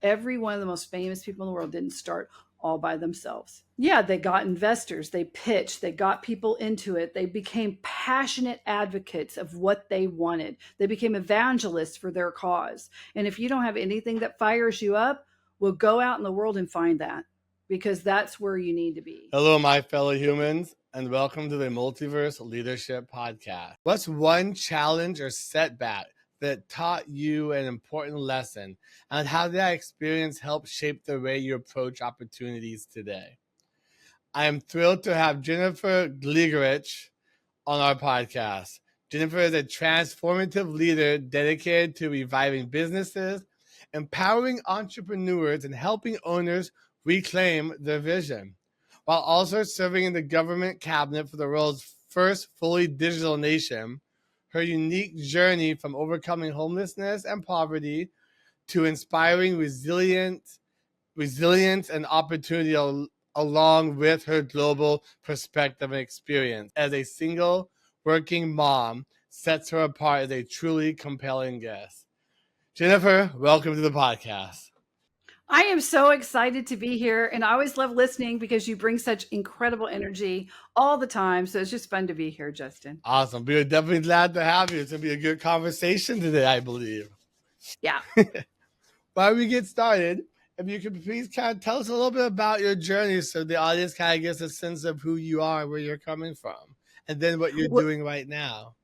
Every one of the most famous people in the world didn't start all by themselves. Yeah, they got investors, they pitched, they got people into it, they became passionate advocates of what they wanted, they became evangelists for their cause. And if you don't have anything that fires you up, well, go out in the world and find that, because that's where you need to be. Hello, my fellow humans, and welcome to the Multiverse Leadership Podcast. What's one challenge or setback that taught you an important lesson, and how did that experience help shape the way you approach opportunities today? I am thrilled to have Jennifer Gligoric on our podcast. Jennifer is a transformative leader dedicated to reviving businesses, empowering entrepreneurs, and helping owners reclaim their vision, while also serving in the government cabinet for the world's first fully digital nation. Her unique journey from overcoming homelessness and poverty to inspiring resilience and opportunity, along with her global perspective and experience as a single working mom, sets her apart as a truly compelling guest. Jennifer, welcome to the podcast. I am so excited to be here, and I always love listening because you bring such incredible energy all the time. So it's just fun to be here, Justin. Awesome. We're definitely glad to have you. It's going to be a good conversation today, I believe. Yeah. While we get started, if you could please kind of tell us a little bit about your journey so the audience kind of gets a sense of who you are, where you're coming from, and then what you're doing right now.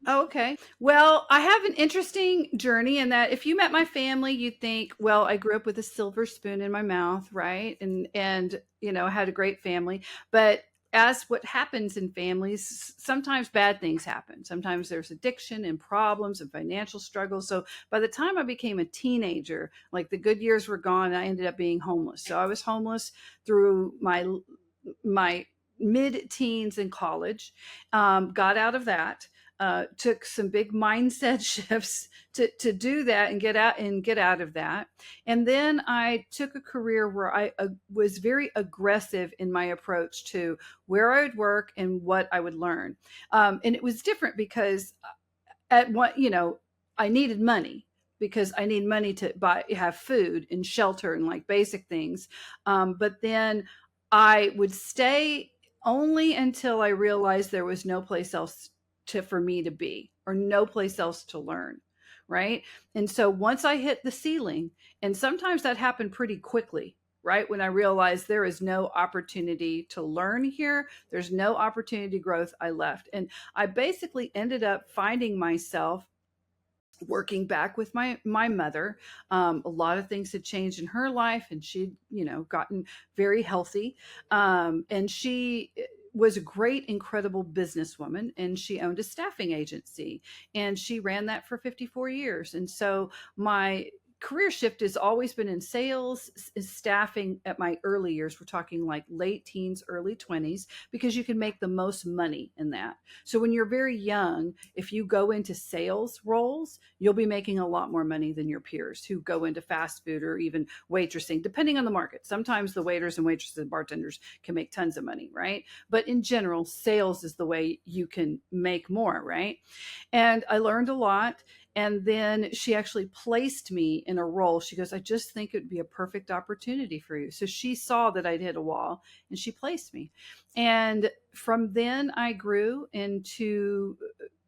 Okay. Well, I have an interesting journey in that if you met my family, you'd think, well, I grew up with a silver spoon in my mouth, right? And had a great family. But as what happens in families, sometimes bad things happen. Sometimes there's addiction and problems and financial struggles. So by the time I became a teenager, like the good years were gone, I ended up being homeless. So I was homeless through my mid-teens in college, got out of that. Took some big mindset shifts to do that and get out of that. And then I took a career where I was very aggressive in my approach to where I would work and what I would learn. And it was different because at what, I needed money, because I need money to have food and shelter and like basic things. But then I would stay only until I realized there was no place else for me to be, or no place else to learn. Right. And so once I hit the ceiling, and sometimes that happened pretty quickly, right? When I realized there is no opportunity to learn here, there's no opportunity growth, I left. And I basically ended up finding myself working back with my mother. A lot of things had changed in her life, and she'd gotten very healthy, and she was a great, incredible businesswoman, and she owned a staffing agency, and she ran that for 54 years. And so my career shift has always been in sales, staffing at my early years. We're talking like late teens, early 20s, because you can make the most money in that. So when you're very young, if you go into sales roles, you'll be making a lot more money than your peers who go into fast food or even waitressing, depending on the market. Sometimes the waiters and waitresses and bartenders can make tons of money, right? But in general, sales is the way you can make more, right? And I learned a lot. And then she actually placed me in a role. She goes, I just think it would be a perfect opportunity for you. So she saw that I'd hit a wall, and she placed me. And from then I grew into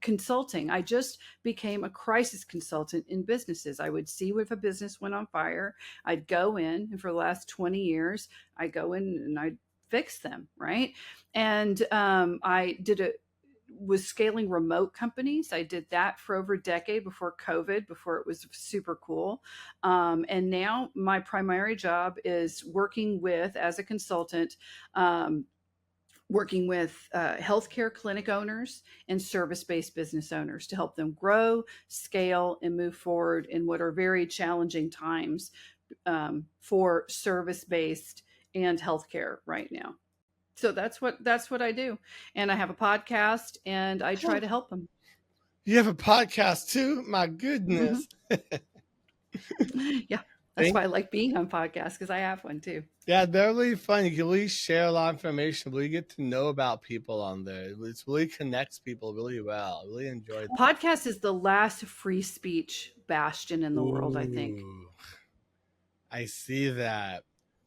consulting. I just became a crisis consultant in businesses. I would see if a business went on fire. I'd go in, and for the last 20 years, I go in and I'd fix them, right? And I was scaling remote companies. I did that for over a decade before COVID, before it was super cool. And now my primary job is working with, as a consultant, working with healthcare clinic owners and service-based business owners to help them grow, scale, and move forward in what are very challenging times for service-based and healthcare right now. So that's what I do. And I have a podcast, and I try to help them. You have a podcast too? My goodness. Mm-hmm. Yeah. That's why I like being on podcasts, because I have one too. Yeah, they're really fun. You can really share a lot of information, really get to know about people on there. It really connects people really well. I really enjoyed that. Podcast is the last free speech bastion in the world, I think. I see that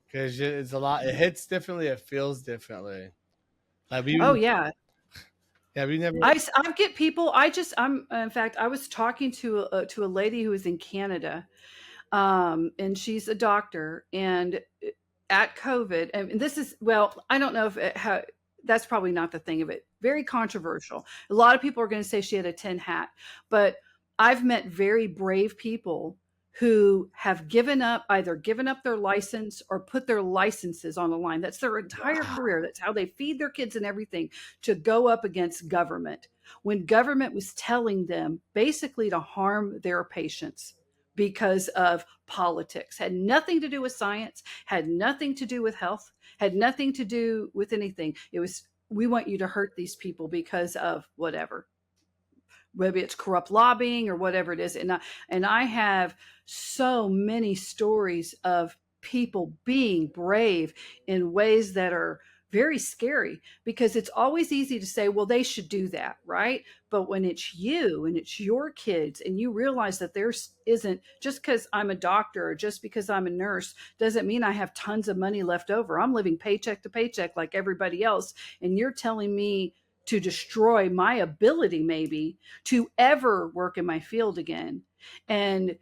because it's a lot. It hits differently. It feels differently. Have Oh you? yeah. Have you never? I get people. I'm in fact, I was talking to a lady who was in Canada, and she's a doctor. And at COVID, and this is, well, I don't know if that's probably not the thing of it. Very controversial. A lot of people are going to say she had a tin hat, but I've met very brave people who have either given up their license or put their licenses on the line. That's their entire Wow. career. That's how they feed their kids and everything, to go up against government when government was telling them basically to harm their patients because of politics. Had nothing to do with science, had nothing to do with health, had nothing to do with anything. It was, we want you to hurt these people because of whatever, maybe it's corrupt lobbying or whatever it is. And I have so many stories of people being brave in ways that are very scary, because it's always easy to say, well, they should do that, right? But when it's you and it's your kids, and you realize that there's isn't, just because I'm a doctor or just because I'm a nurse doesn't mean I have tons of money left over. I'm living paycheck to paycheck like everybody else, and you're telling me to destroy my ability maybe to ever work in my field again. And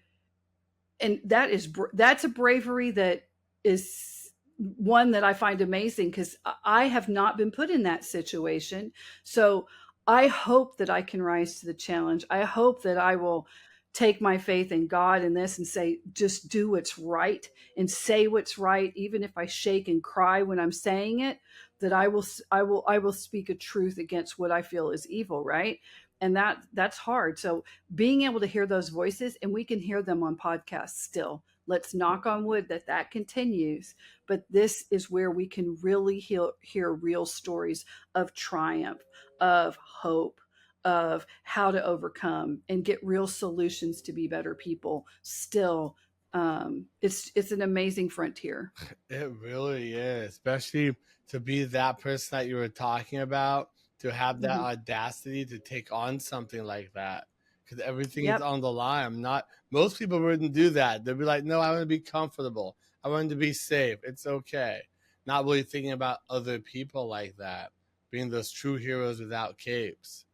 and that's a bravery that is one that I find amazing, because I have not been put in that situation. So I hope that I can rise to the challenge. I hope that I will take my faith in God in this and say, just do what's right and say what's right, even if I shake and cry when I'm saying it. That I will speak a truth against what I feel is evil, right? And that's hard. So being able to hear those voices, and we can hear them on podcasts still. Let's knock on wood that continues. But this is where we can really hear real stories of triumph, of hope, of how to overcome and get real solutions to be better people still. It's an amazing frontier. It really is, especially to be that person that you were talking about, to have that Mhm. audacity to take on something like that. Because everything is Yep. on the line. I'm not, most people wouldn't do that. They'd be like, no, I want to be comfortable. I want to be safe. It's okay. Not really thinking about other people like that, being those true heroes without capes,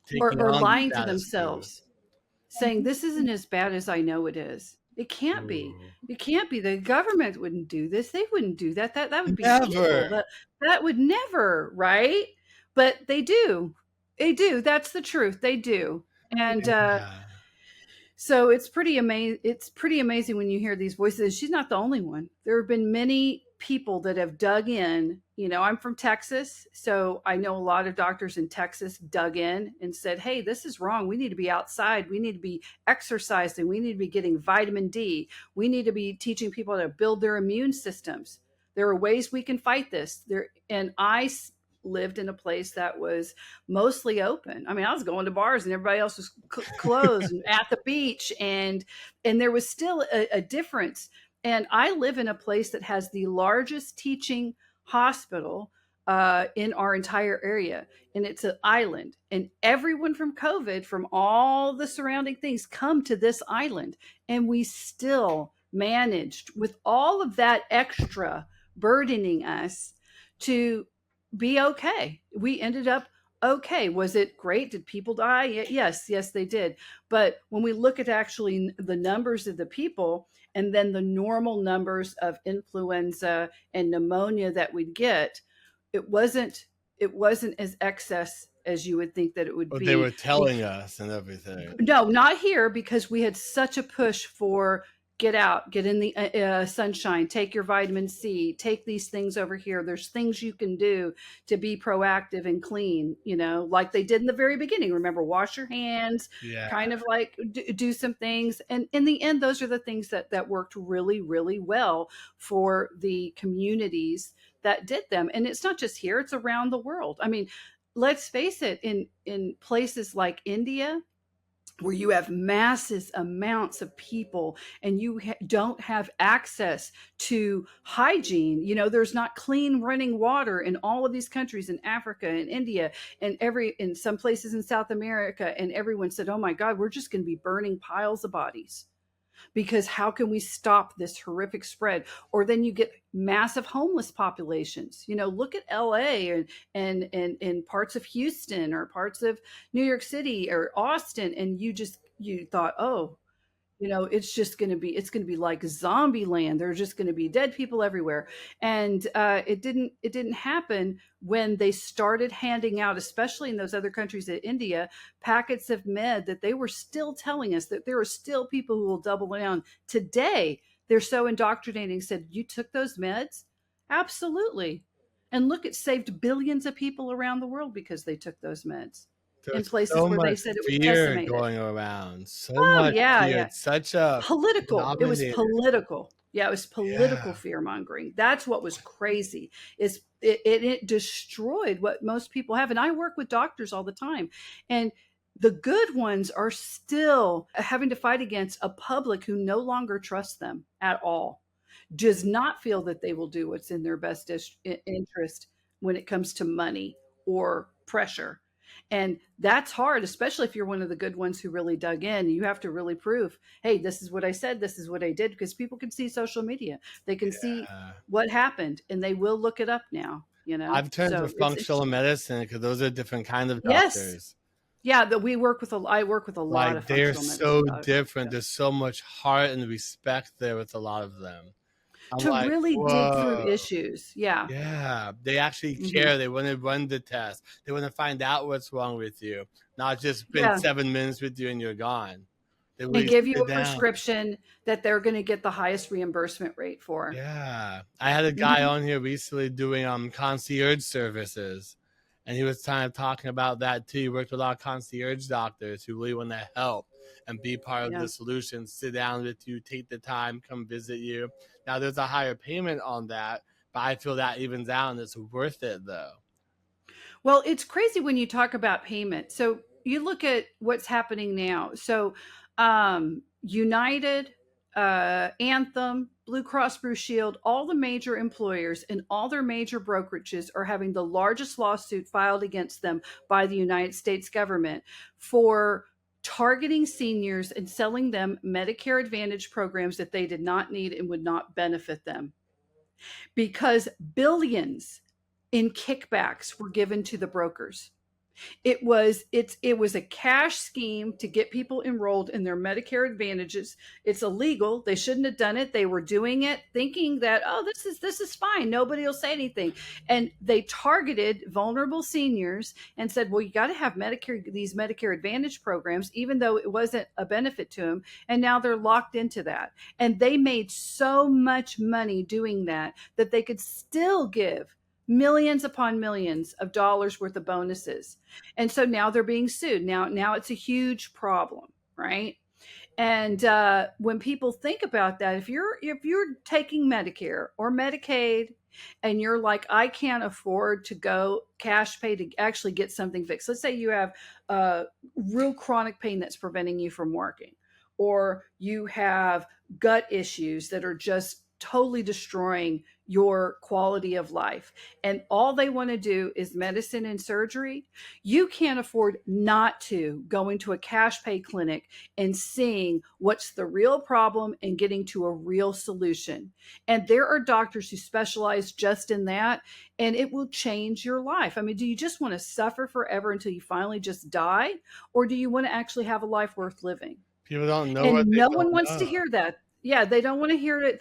taking Or on the lying to status quo. themselves, saying this isn't as bad as I know it is. It can't be. Ooh. It can't be. The government wouldn't do this. They wouldn't do that. That would be Never. evil. That would never, right? But they do. They do. That's the truth. They do. And Yeah. so it's pretty amazing. It's pretty amazing when you hear these voices. She's not the only one. There have been many people that have dug in. I'm from Texas, so I know a lot of doctors in Texas dug in and said, "Hey, this is wrong. We need to be outside. We need to be exercising. We need to be getting vitamin D. We need to be teaching people how to build their immune systems. There are ways we can fight this." And lived in a place that was mostly open. I mean, I was going to bars and everybody else was closed, and at the beach, and there was still a difference. And I live in a place that has the largest teaching hospital in our entire area, and it's an island. And everyone from COVID, from all the surrounding things, come to this island, and we still managed, with all of that extra burdening us, to be okay. We ended up okay. Was it great? Did people die? Yes, they did. But when we look at actually the numbers of the people, and then the normal numbers of influenza and pneumonia that we'd get, it wasn't it wasn't as excess as you would think that it would What they be. were telling us and everything. No, not here, because we had such a push for get out, get in the sunshine, take your vitamin C, take these things over here. There's things you can do to be proactive and clean, like they did in the very beginning. Remember, wash your hands, Yeah. kind of like do some things. And in the end, those are the things that worked really, really well for the communities that did them. And it's not just here, it's around the world. I mean, let's face it, in places like India, where you have massive amounts of people, and you don't have access to hygiene. There's not clean running water in all of these countries, in Africa and India, and in some places in South America. And everyone said, oh my God, we're just going to be burning piles of bodies. because how can we stop this horrific spread? Or then you get massive homeless populations. Look at LA and parts of Houston or parts of New York City or Austin, and you thought, oh, it's going to be like zombie land. There's just going to be dead people everywhere. And it didn't happen when they started handing out, especially in those other countries in India, packets of med, that they were still telling us that there are still people who will double down today. They're so indoctrinating. Said, you took those meds? Absolutely. And look, it saved billions of people around the world because they took those meds in There's places so where they much said it was fear decimated. going around. So Oh, much yeah, fear. yeah. It's such a Political. It was dominator. political. Yeah, it was Yeah. political fear mongering. That's what was crazy. Is it destroyed what most people have. And I work with doctors all the time, and the good ones are still having to fight against a public who no longer trusts them at all, does not feel that they will do what's in their best interest when it comes to money or pressure. And that's hard, especially if you're one of the good ones who really dug in. You have to really prove, hey, this is what I said, this is what I did, because people can see social media. They can see Yeah. what happened and they will look it up now. I've turned to So it's functional interesting. medicine because those are different kind of Yes. doctors. Yeah, that I work with a lot of Like they're functional medicine so doctors. different. Yeah. There's so much heart and respect there with a lot of them. I'm To like, really dig through whoa. issues. Yeah. Yeah, they actually Hmm. care. They want to run the test. They want to find out what's wrong with you, not just spend Yeah. 7 minutes with you and you're gone. They And really give you sit a down. prescription that they're going to get the highest reimbursement rate for. Yeah, I had a guy Hmm. on here recently doing concierge services, and he was kind of talking about that too. He worked with a lot of concierge doctors who really want to help and be part of Yeah. the solution. Sit down with you, take the time, come visit you. Now there's a higher payment on that, but I feel that evens out and it's worth it though. Well, it's crazy when you talk about payment. So you look at what's happening now. So United, Anthem, Blue Cross Blue Shield, all the major employers and all their major brokerages are having the largest lawsuit filed against them by the United States government for targeting seniors and selling them Medicare Advantage programs that they did not need and would not benefit them, because billions in kickbacks were given to the brokers. It was a cash scheme to get people enrolled in their Medicare Advantages. It's illegal. They shouldn't have done it. They were doing it thinking that, oh, this is fine. Nobody will say anything. And they targeted vulnerable seniors and said, well, you got to have these Medicare Advantage programs, even though it wasn't a benefit to them. And now they're locked into that. And they made so much money doing that that they could still give millions upon millions of dollars worth of bonuses. And so now they're being sued. Now it's a huge problem, right? And when people think about that, if you're taking Medicare or Medicaid, and you're like, I can't afford to go cash pay to actually get something fixed. Let's say you have real chronic pain that's preventing you from working, or you have gut issues that are just totally destroying your quality of life, and all they want to do is medicine and surgery. You can't afford not to go into a cash pay clinic and seeing what's the real problem and getting to a real solution. And there are doctors who specialize just in that, and it will change your life. I mean, do you just want to suffer forever until you finally just die? Or do you want to actually have a life worth living? People don't know what And they no one don't wants to know. hear that. Yeah, they don't want to hear it.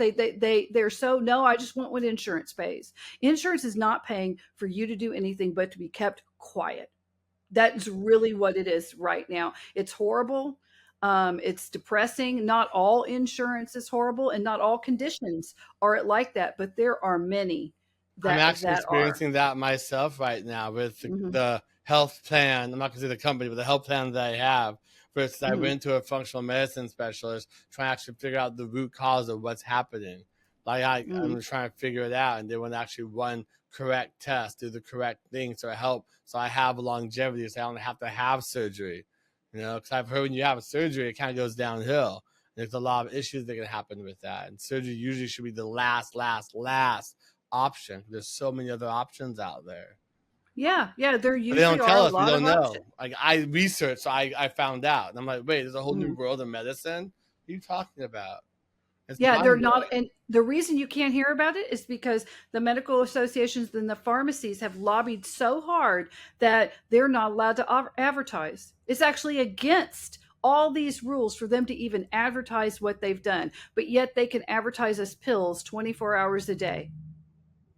They're so, no, I just want what insurance pays. Insurance is not paying for you to do anything but to be kept quiet. That's really what it is right now. It's horrible. It's depressing. Not all insurance is horrible, and not all conditions are like that, but there are many I'm actually that are. experiencing that myself right now with Hmm. the health plan. I'm not going to say the company, but the health plan that I have. Versus, I Hmm. went to a functional medicine specialist trying to actually figure out the root cause of what's happening. Like I'm Hmm. trying to figure it out, and they want to actually run correct tests, do the correct things to help, so I have longevity, so I don't have to have surgery. Because I've heard when you have a surgery, it kind of goes downhill. There's a lot of issues that can happen with that, and surgery usually should be the last option. There's so many other options out there. Yeah, yeah, there But they usually don't are tell a us. We lot of don't know. options. Like I researched, so I found out. And I'm like, wait, there's a whole new Mhm. world of medicine. are you talking about? It's Yeah, they're mind not. blowing. And the reason you can't hear about it is because the medical associations and the pharmacies have lobbied so hard that they're not allowed to advertise. It's actually against all these rules for them to even advertise what they've done, but yet they can advertise as pills 24 hours a day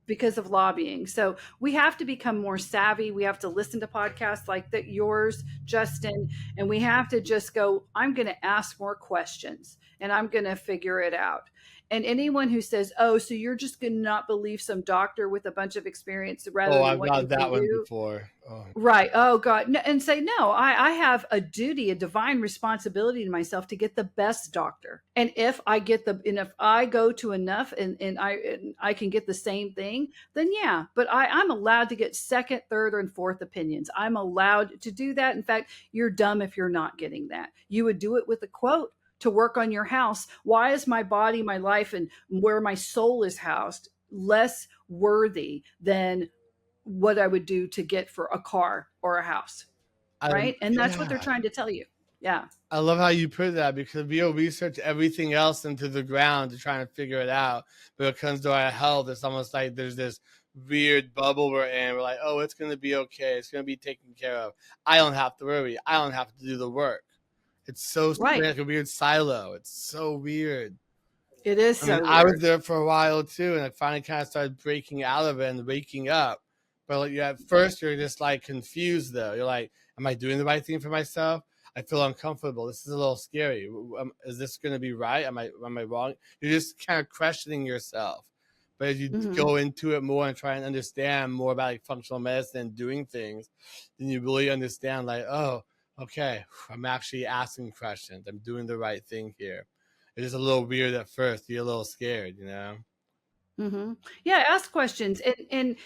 because of lobbying. So we have to become more savvy. We have to listen to podcasts like that, yours, Justin, and we have to just go, I'm going to ask more questions and I'm going to figure it out. And anyone who says, oh, so you're just going to not believe some doctor with a bunch of experience rather Oh, than I've what you got that one believe, before. Oh, right. Oh God. No, and say, no, I have a duty, a divine responsibility to myself to get the best doctor. And if I get and if I go to enough and I can get the same thing, then yeah, but I'm allowed to get second, third, and fourth opinions. I'm allowed to do that. In fact, you're dumb if you're not getting that. You would do it with a quote to work on your house. Why is my body, my life, and where my soul is housed less worthy than what I would do to get for a car or a house, I right? And that's what they're yeah. trying to tell you. Yeah. I love how you put that because we'll research everything else into the ground to try and figure it out. But when it comes to our health, it's almost like there's this weird bubble we're in. We're like, oh, it's going to be okay. It's going to be taken care of. I don't have to worry. I don't have to do the work. It's so Right. like a weird silo. It's so weird. It is I mean, so I was weird. there for a while too, and I finally kind of started breaking out of it and waking up. But like, yeah, at first, you're just like confused though. You're like, am I doing the right thing for myself? I feel uncomfortable. This is a little scary. Is this going to be right? Am I wrong? You're just kind of questioning yourself. But as you Hmm. go into it more and try and understand more about like functional medicine and doing things, then you really understand like, oh, okay, I'm actually asking questions. I'm doing the right thing here. It's just a little weird at first. You're a little scared, you know? Hmm. Yeah, ask questions and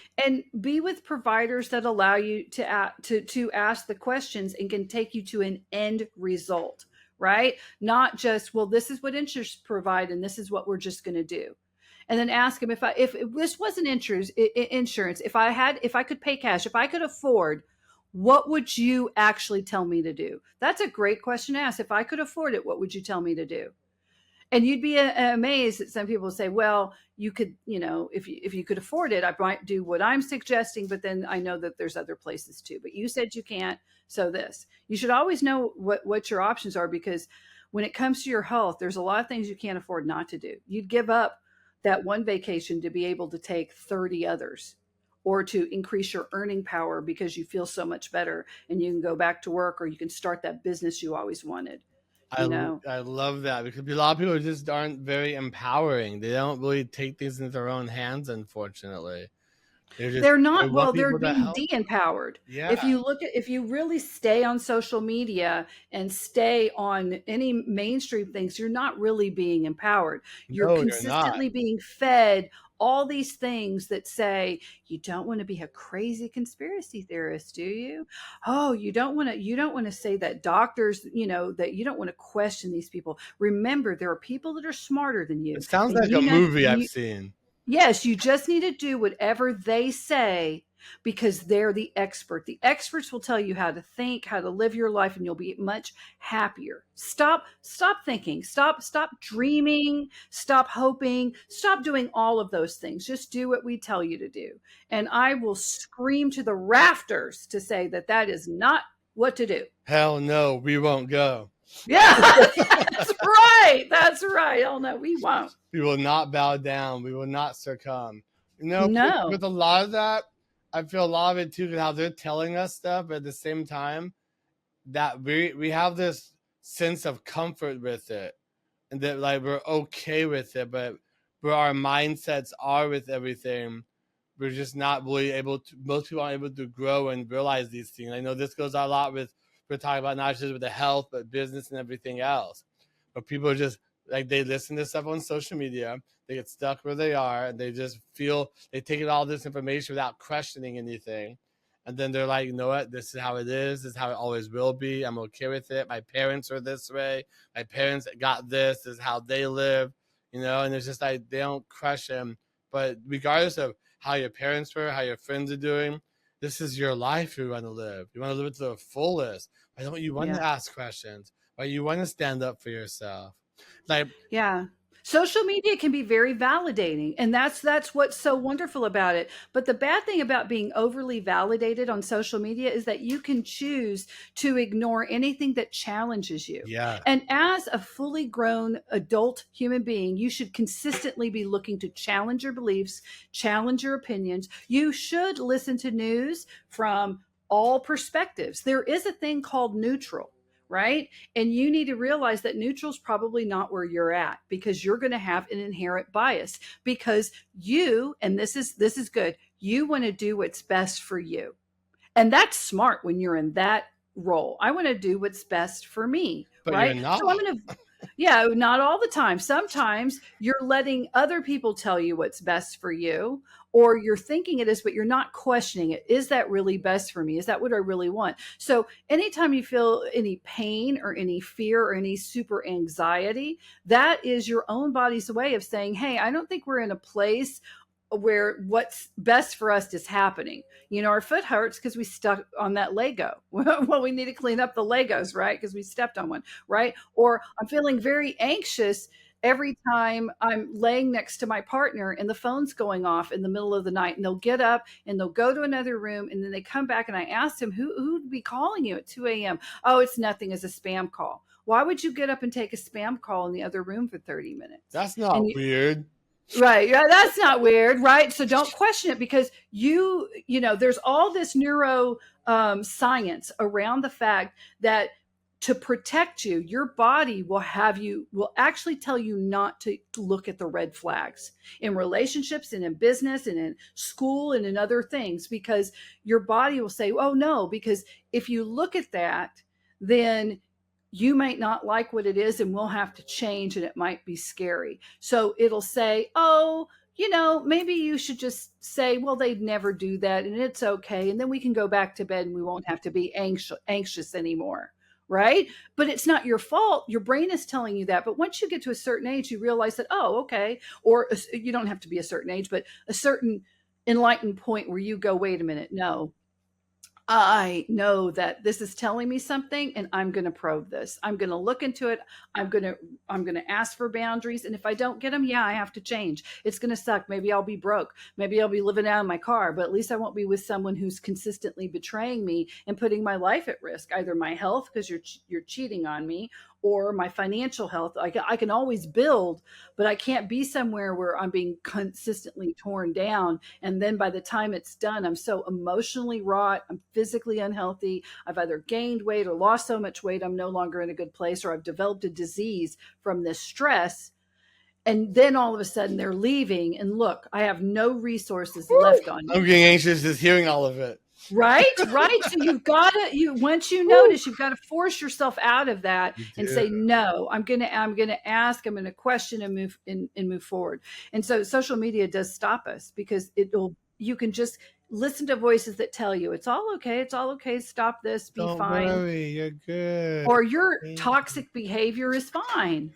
be with providers that allow you to ask the questions and can take you to an end result, right? Not just, well, this is what insurance provide and this is what we're just going to do. And then ask them, if this wasn't insurance, if I could pay cash, if I could afford, what would you actually tell me to do? That's a great question to ask. If I could afford it, what would you tell me to do? And you'd be amazed that some people say, well, you could, if you could afford it, I might do what I'm suggesting, but then I know that there's other places too. But you said you can't, so this. You should always know what your options are, because when it comes to your health, there's a lot of things you can't afford not to do. You'd give up that one vacation to be able to take 30 others, or to increase your earning power because you feel so much better and you can go back to work, or you can start that business you always wanted, I you know. I love that because a lot of people just aren't very empowering. They don't really take things into their own hands, unfortunately. They're They not, want well, they're people to being help. de-empowered. Yeah. If you really stay on social media and stay on any mainstream things, you're not really being empowered. You're No, you're not. consistently being fed all these things that say, you don't want to be a crazy conspiracy theorist, do you? Oh, you don't want to say that doctors, that you don't want to question these people. Remember, there are people that are smarter than It you, sounds and like a movie I've seen. yes, you just need to do whatever they say because they're the expert. The experts will tell you how to think, how to live your life, and you'll be much happier. Stop thinking. Stop dreaming, stop hoping, stop doing all of those things. Just do what we tell you to do. And I will scream to the rafters to say that that is not what to do. Hell no, we won't go. Yeah, that's right. That's right. Oh no, we won't. We will not bow down. We will not succumb. With No. a lot of that, I feel a lot of it too, because how they're telling us stuff, but at the same time, that we have this sense of comfort with it, and that like we're okay with it, but where our mindsets are with everything, we're just not really able to. Most people aren't able to grow and realize these things. I know this goes a lot with, we're talking about not just with the health but business and everything else, but people are just like, they listen to stuff on social media, they get stuck where they are, and they just feel they take in all this information without questioning anything. And then they're like, you know what? This is how it is. This is how it always will be. I'm okay with it. My parents are this way. My parents got this. This is how they live, and it's just like they don't crush them. But regardless of how your parents were, how your friends are doing, this is your life you want to live. You want to live it to the fullest. Why don't you want Yeah. to ask questions? Why you want to stand up for yourself? Like, Yeah. Social media can be very validating, and that's what's so wonderful about it. But the bad thing about being overly validated on social media is that you can choose to ignore anything that challenges you. yeah. And as a fully grown adult human being, you should consistently be looking to challenge your beliefs, challenge your opinions. You should listen to news from all perspectives. There is a thing called neutral, right? And you need to realize that neutral is probably not where you're at, because you're going to have an inherent bias, because you, and this is good, you want to do what's best for you. And that's smart when you're in that role. I want to do what's best for me, But you're right? So I'm not. going to, yeah, not all the time. Sometimes you're letting other people tell you what's best for you, or you're thinking it is, but you're not questioning it. Is that really best for me? Is that what I really want? So anytime you feel any pain or any fear or any super anxiety, that is your own body's way of saying, hey, I don't think we're in a place where what's best for us is happening. Our foot hurts because we stuck on that Lego. Well, we need to clean up the Legos, right? Because we stepped on one, right? Or I'm feeling very anxious every time I'm laying next to my partner and the phone's going off in the middle of the night, and they'll get up and they'll go to another room, and then they come back, and I asked him, who'd be calling you at 2 a.m.? Oh, it's nothing, as a spam call. Why would you get up and take a spam call in the other room for 30 minutes? That's And not weird. Right. Yeah, that's not weird, right? So don't question it, because there's all this neuro science around the fact that to protect you, your body will actually tell you not to look at the red flags in relationships and in business and in school and in other things, because your body will say, oh no, because if you look at that, then you might not like what it is, and we'll have to change, and it might be scary. So it'll say, oh, maybe you should just say, well, they'd never do that, and it's okay. And then we can go back to bed, and we won't have to be anxious anymore. Right. But it's not your fault. Your brain is telling you that. But once you get to a certain age, you realize that, oh, okay. Or you don't have to be a certain age, but a certain enlightened point where you go, wait a minute. No, I know that this is telling me something, and I'm going to probe this. I'm going to look into it. I'm going to ask for boundaries, and if I don't get them, yeah, I have to change. It's going to suck. Maybe I'll be broke. Maybe I'll be living out of my car, but at least I won't be with someone who's consistently betraying me and putting my life at risk, either my health because you're cheating on me, or my financial health. I can always build, but I can't be somewhere where I'm being consistently torn down. And then by the time it's done, I'm so emotionally wrought. I'm physically unhealthy. I've either gained weight or lost so much weight, I'm no longer in a good place, or I've developed a disease from this stress. And then all of a sudden they're leaving. And look, I have no resources left on I'm me. getting anxious just hearing all of it. Right, right. So once you Woo. notice, you've got to force yourself out of that You and do. say, no, I'm gonna ask, I'm gonna question, and move forward. And so social media does stop us, because you can just listen to voices that tell you it's all okay, stop this, be Don't fine. worry, you're good. Or your Thank you. toxic behavior is fine.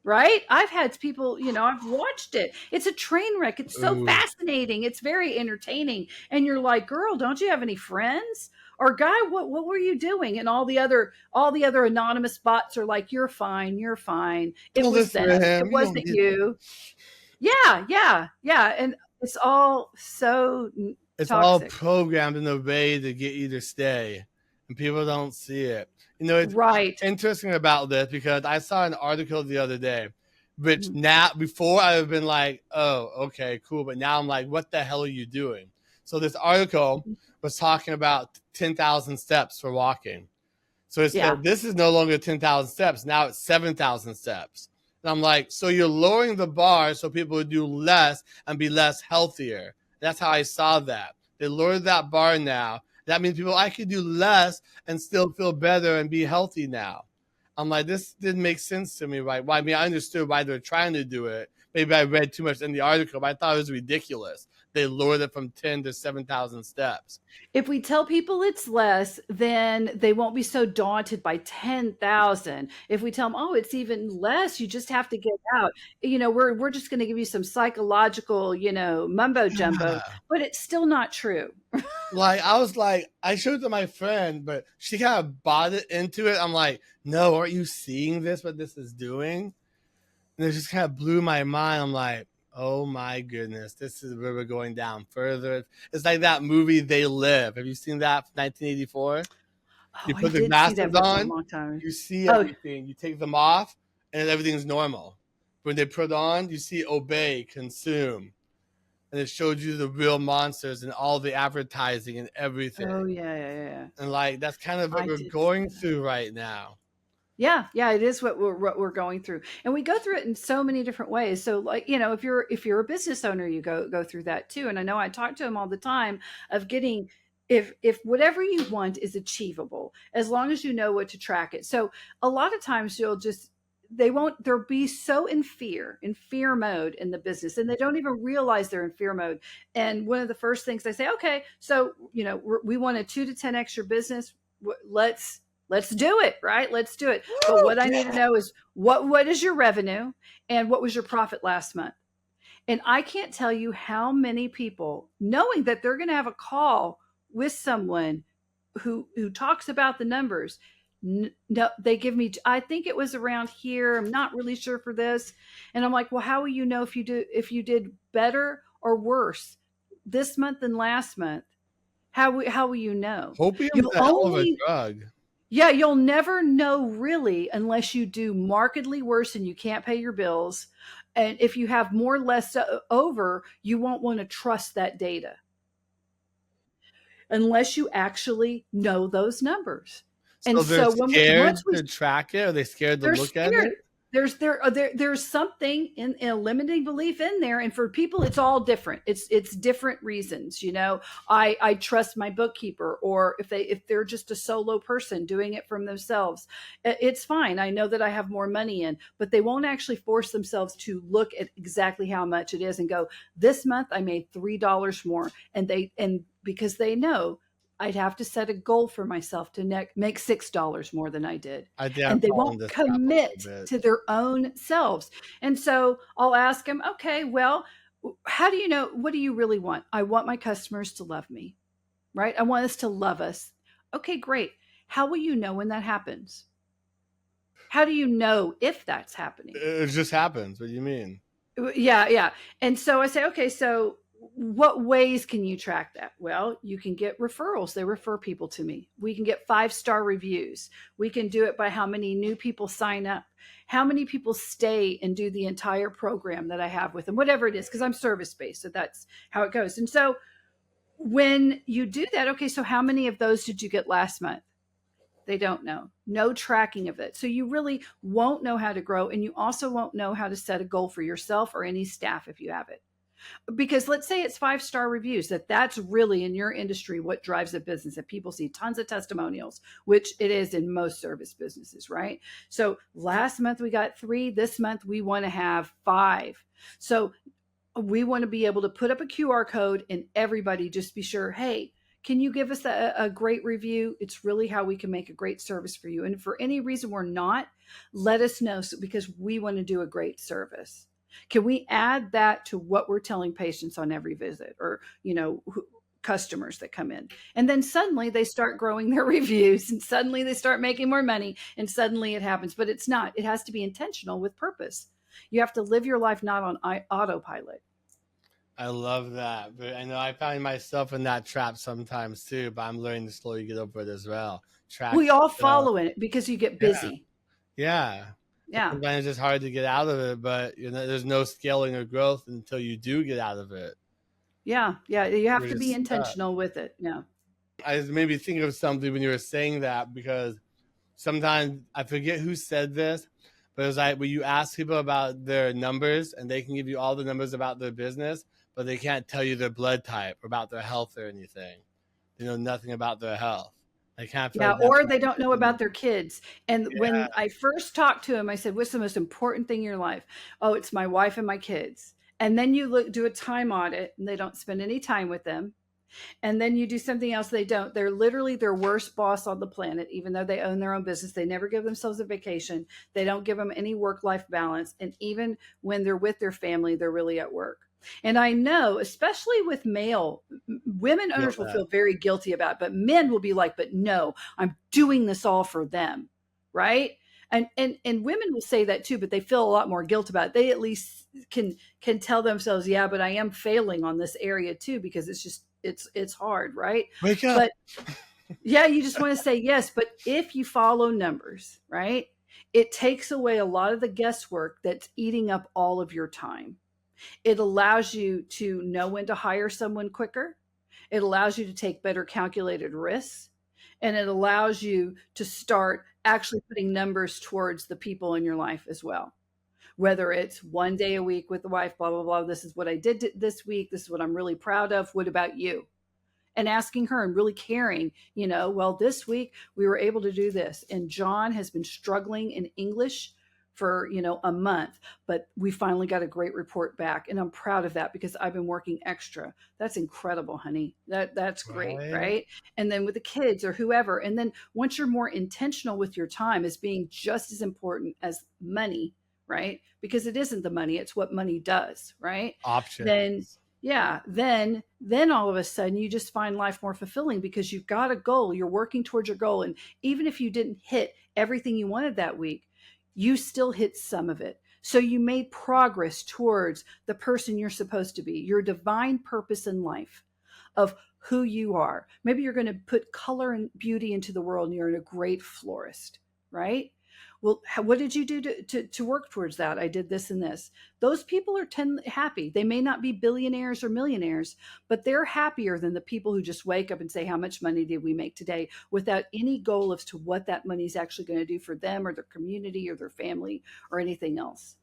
Right? I've had people, I've watched it. It's a train wreck. It's so Ooh. fascinating. It's very entertaining. And you're like, girl, don't you have any friends? Or guy, what were you doing? And all the other anonymous bots are like, you're fine, you're fine. It Don't was listen them. to It him. You don't wasn't need. you. Yeah, yeah, yeah. And it's all so It's all toxic. programmed in a way to get you to stay, and people don't see it. It's Right. interesting about this because I saw an article the other day, which Mhm. now before I have been like, oh, okay, cool, but now I'm like, what the hell are you doing? So this article was talking about 10,000 steps for walking. So it Yeah. said, this is no longer 10,000 steps. Now it's 7,000 steps. And I'm like, so you're lowering the bar so people would do less and be less healthier. That's how I saw that. They lowered that bar now. That means people, I could do less and still feel better and be healthy now. I'm like, this didn't make sense to me, right? Well, I mean, I understood why they're trying to do it. Maybe I read too much in the article, but I thought it was ridiculous. They lowered it from 10 to 7,000 steps. If we tell people it's less, then they won't be so daunted by 10,000. If we tell them, oh, it's even less, you just have to get out. We're just going to give you some psychological, mumbo jumbo, but it's still not true. Like, I was like, I showed it to my friend, but she kind of bought it into it. I'm like, no, aren't you seeing this, what this is doing? And it just kind of blew my mind. I'm like, oh my goodness, this is where we're going down further. It's like that movie They Live. Have you seen that from 1984? Oh, You I put the did see that, glasses but it's a on, long time. you see Oh, everything. You take them off, and everything's normal. When they put on, you see obey, consume, and it showed you the real monsters and all the advertising and everything. oh yeah, yeah, yeah. And like that's kind of what I we're did see going that. through right now. Yeah, yeah, it is what we're going through, and we go through it in so many different ways. So, like, if you're a business owner, you go through that too. And I know I talk to him all the time of getting, if whatever you want is achievable, as long as you know what to track it. So a lot of times you'll just they won't they'll be so in fear mode in the business, and they don't even realize they're in fear mode. And one of the first things they say, okay, so we want a 2 to 10x your business. Let's do it, right? Let's do it. But Woo! what I need to Yeah. know is what is your revenue and what was your profit last month? And I can't tell you how many people, knowing that they're going to have a call with someone who talks about the numbers, no, they give me, I think it was around here, I'm not really sure for this. And I'm like, well, how will you know if you did better or worse this month than last month? How will you know? Hopium's You'll a hell of a only drug. Yeah, you'll never know really unless you do markedly worse and you can't pay your bills. And if you have more or less over, you won't want to trust that data unless you actually know those numbers. And So they're so scared once we to track it, or they scared to they're look at it? scared. There's something in a limiting belief in there, and for people, it's all different. It's different reasons. I trust my bookkeeper, or if they're just a solo person doing it from themselves, it's fine. I know that I have more money in, but they won't actually force themselves to look at exactly how much it is and go, this month I made $3 more, and because they know I'd have to set a goal for myself to make $6 more than I did. I think I And they fall won't in this trap a little commit bit. to their own selves. And so I'll ask them, okay, well, how do you know? What do you really want? I want my customers to love me, right? I want us to love us. Okay, great. How will you know when that happens? How do you know if that's happening? It just happens. What do you mean? Yeah, yeah. And so I say, okay, so what ways can you track that? Well, you can get referrals. They refer people to me. We can get 5-star reviews. We can do it by how many new people sign up, how many people stay and do the entire program that I have with them, whatever it is, because I'm service based. So that's how it goes. And so when you do that, okay, so how many of those did you get last month? They don't know. No tracking of it. So you really won't know how to grow. And you also won't know how to set a goal for yourself or any staff if you have it. Because let's say it's 5-star reviews, that's really in your industry what drives a business, that people see tons of testimonials, which it is in most service businesses, right? So last month we got 3. This month we want to have 5. So we want to be able to put up a QR code and everybody just be sure, hey, can you give us a great review? It's really how we can make a great service for you. And if for any reason we're not, let us know, because we want to do a great service. Can we add that to what we're telling patients on every visit, or, customers that come in? And then suddenly they start growing their reviews, and suddenly they start making more money, and suddenly it happens. But it's not. It has to be intentional with purpose. You have to live your life not on autopilot. I love that. But I know I find myself in that trap sometimes too, but I'm learning to slowly get over it as well. We Tracking all stuff. follow in it because you get Yeah. busy. Yeah. And Yeah. sometimes it's just hard to get out of it, but there's no scaling or growth until you do get out of it. Yeah. Yeah. You have We're to be just stuck. intentional with it. Yeah. I just made me think of something when you were saying that, because sometimes I forget who said this, but it was like when you ask people about their numbers and they can give you all the numbers about their business, but they can't tell you their blood type or about their health or anything. They know nothing about their health. I kind of feel Yeah. like that's Or what they don't know happened. about their kids. And Yeah. when I first talked to him, I said, what's the most important thing in your life? Oh, it's my wife and my kids. And then you do a time audit and they don't spend any time with them. And then you do something else, they don't. They're literally their worst boss on the planet, even though they own their own business. They never give themselves a vacation. They don't give them any work-life balance. And even when they're with their family, they're really at work. And I know, especially with women Feel owners will that. feel very guilty about it, but men will be like, but no, I'm doing this all for them. Right. And women will say that too, but they feel a lot more guilt about it. They at least can tell themselves, yeah, but I am failing on this area too, because it's just it's hard, right? Wake up. But yeah, you just want to say yes. But if you follow numbers, right, it takes away a lot of the guesswork that's eating up all of your time. It allows you to know when to hire someone quicker. It allows you to take better calculated risks. And it allows you to start actually putting numbers towards the people in your life as well. Whether it's 1 day a week with the wife, blah, blah, blah. This is what I did this week. This is what I'm really proud of. What about you? And asking her and really caring, well, this week we were able to do this. And John has been struggling in English for, a month, but we finally got a great report back. And I'm proud of that because I've been working extra. That's incredible, honey. That's great, Right? right? And then with the kids or whoever. And then once you're more intentional with your time as being just as important as money, right? Because it isn't the money, it's what money does, right? Then Options. yeah, then all of a sudden you just find life more fulfilling because you've got a goal, you're working towards your goal, and even if you didn't hit everything you wanted that week, you still hit some of it. So you made progress towards the person you're supposed to be, your divine purpose in life of who you are. Maybe you're going to put color and beauty into the world and you're a great florist, right? Well, what did you do to work towards that? I did this and this. Those people are happy. They may not be billionaires or millionaires, but they're happier than the people who just wake up and say, how much money did we make today, without any goal as to what that money is actually going to do for them or their community or their family or anything else.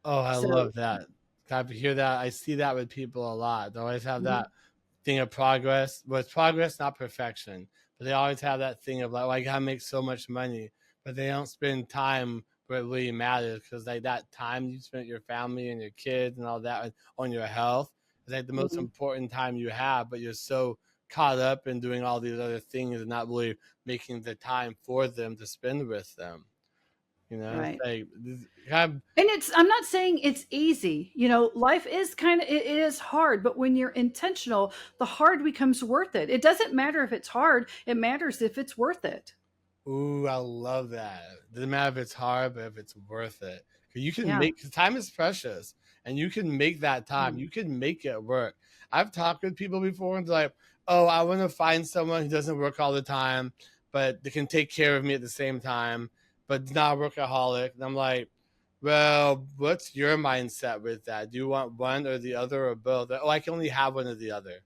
Oh, I So, love that. I hear that. I see that with people a lot. They always have mhm, that thing of progress. But it's progress, not perfection. But they always have that thing of like, well, I gotta make so much money, but they don't spend time where it really matters because like that time you spend with your family and your kids and all that on your health is like the most mhm, important time you have. But you're so caught up in doing all these other things and not really making the time for them to spend with them. It's right. like kind of, And I'm not saying it's easy. Life is it is hard, but when you're intentional, the hard becomes worth it. It doesn't matter if it's hard, it matters if it's worth it. ooh, I love that. Doesn't matter if it's hard, but if it's worth it. 'Cause you can Yeah. make, 'cause time is precious, and you can make that time. Mm. You can make it work. I've talked with people before, and they're like, "Oh, I want to find someone who doesn't work all the time, but they can take care of me at the same time, but not a workaholic." And I'm like, "Well, what's your mindset with that? Do you want one or the other or both?" Oh, I can only have one or the other.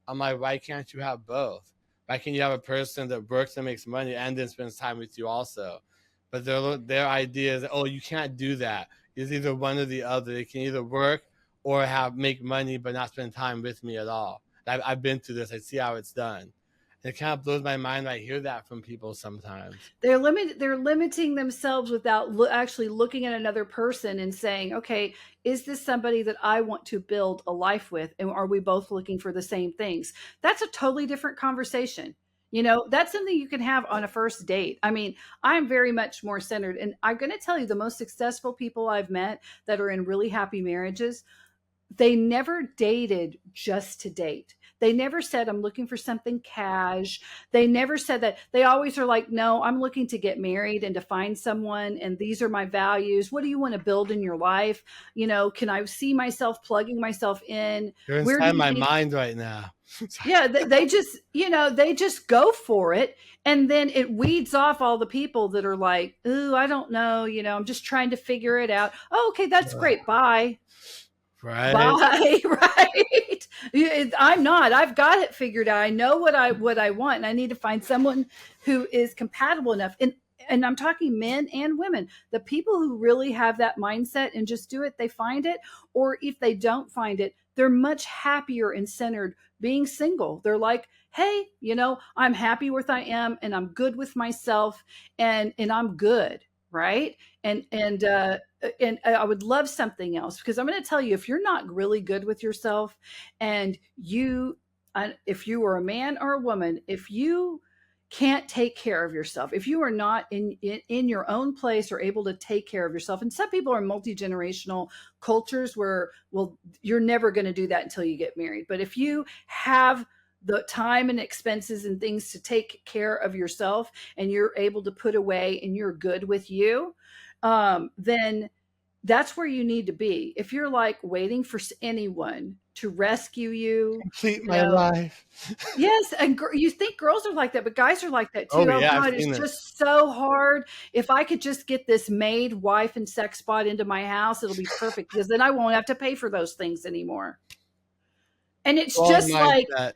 I'm like, why can't you have both? Why can't you have a person that works and makes money and then spends time with you also? But their idea is, oh, you can't do that. It's either one or the other. They can either work or have make money but not spend time with me at all. I've been through this. I see how it's done. And it kind of blows my mind when I hear that from people sometimes. They're limiting themselves without actually looking at another person and saying, okay, is this somebody that I want to build a life with, and are we both looking for the same things? That's a totally different conversation. That's something you can have on a first date. I mean, I'm very much more centered, and I'm going to tell you, the most successful people I've met that are in really happy marriages, they never dated just to date. They never said, I'm looking for something cash. They never said that. They always are like, no, I'm looking to get married and to find someone. And these are my values. What do you want to build in your life? Can I see myself plugging myself in? You're Where do inside you my think? mind right now. Yeah, they just go for it. And then it weeds off all the people that are like, ooh, I don't know. I'm just trying to figure it out. Oh, okay, that's great. Bye. Right? Bye. Right. I'm not. I've got it figured out. I know what I want, and I need to find someone who is compatible enough. And I'm talking men and women. The people who really have that mindset and just do it, they find it. Or if they don't find it, they're much happier and centered being single. They're like, hey, I'm happy with I am, and I'm good with myself, and I'm good. Right. And I would love something else, because I'm going to tell you, if you're not really good with yourself, and if you are a man or a woman, if you can't take care of yourself, if you are not in your own place or able to take care of yourself, and some people are multi-generational cultures where, well, you're never going to do that until you get married. But if you have the time and expenses and things to take care of yourself, and you're able to put away and you're good with you, then that's where you need to be. If you're like waiting for anyone to rescue you, Complete you my know, life. yes, and you think girls are like that, but guys are like that too. Oh Oh yeah, I've God, it's seen it. just so hard. If I could just get this maid, wife, and sex bot into my house, it'll be perfect because then I won't have to pay for those things anymore. And it's Wrong just like, mindset.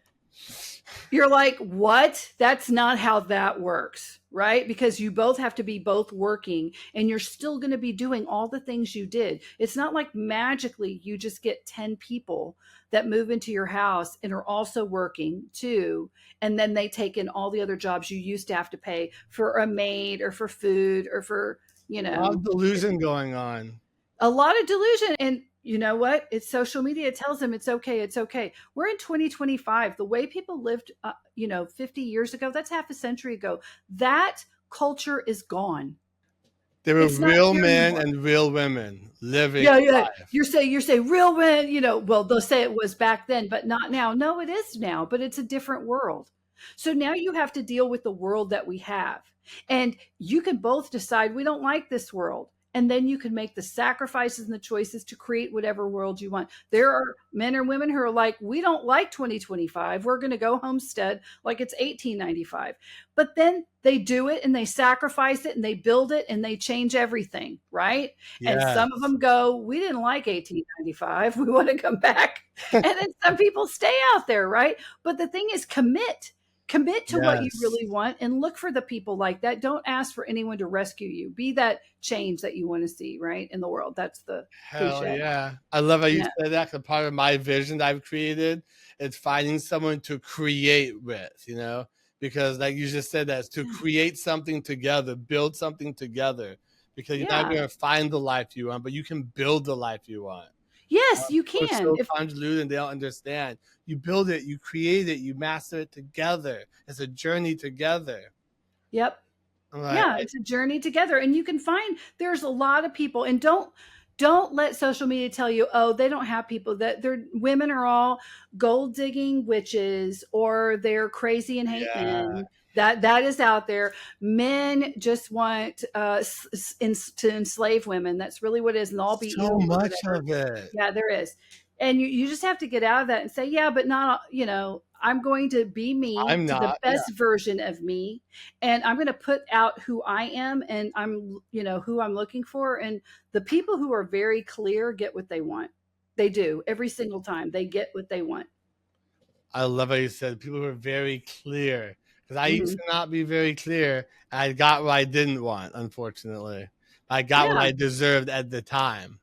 you're like, what? That's not how that works, right? Because you both have to be both working and you're still going to be doing all the things you did. It's not like magically you just get 10 people that move into your house and are also working too. And then they take in all the other jobs you used to have to pay for a maid or for food or for, you A lot of know, delusion going on. a lot of delusion. And you know what? It's social media. It tells them it's okay. It's okay. We're in 2025. The way people lived, 50 years ago, that's half a century ago. That culture is gone. There were It's not real here men anymore. and real women living Yeah, yeah. life. You're saying real men, well, they'll say it was back then, but not now. No, it is now, but it's a different world. So now you have to deal with the world that we have. And you can both decide we don't like this world. And then you can make the sacrifices and the choices to create whatever world you want. There are men or women who are like, we don't like 2025. We're going to go homestead like it's 1895. But then they do it and they sacrifice it and they build it and they change everything, right? And some of Yes. them go, we didn't like 1895. We want to come back. And then some people stay out there, right? But the thing is, commit to what you Yes. really want and look for the people like that. Don't ask for anyone to rescue you. Be that change that you want to see, right, in the world. That's the Hell cliche. yeah. I love how you Yeah. said that, 'cause part of my vision that I've created is finding someone to create with. Because like you just said, that's to Yeah. create something together, build something together. Because you're not Yeah. gonna find the life you want, but you can build the life you want. Yes, you People are can. so If convoluted and they don't understand. You build it, you create it, you master it together. It's a journey together. Yep. I'm like, Yeah, it's a journey together, and you can find there's a lot of people, and don't let social media tell you, oh, they don't have people, that their women are all gold digging witches or they're crazy and hate yeah, men. That is out there. Men just want to enslave women. That's really what it is, and I'll be so you or much whatever. of it. Yeah, there is. And you just have to get out of that and say, yeah, but not, I'm going to be me I'm to the not. Yeah, best version of me. And I'm going to put out who I am and who I'm looking for. And the people who are very clear get what they want. They do every single time. They get what they want. I love how you said people were very clear. Because I used Hmm. to not be very clear. I got what I didn't want, unfortunately. I got what Yeah. I deserved at the time.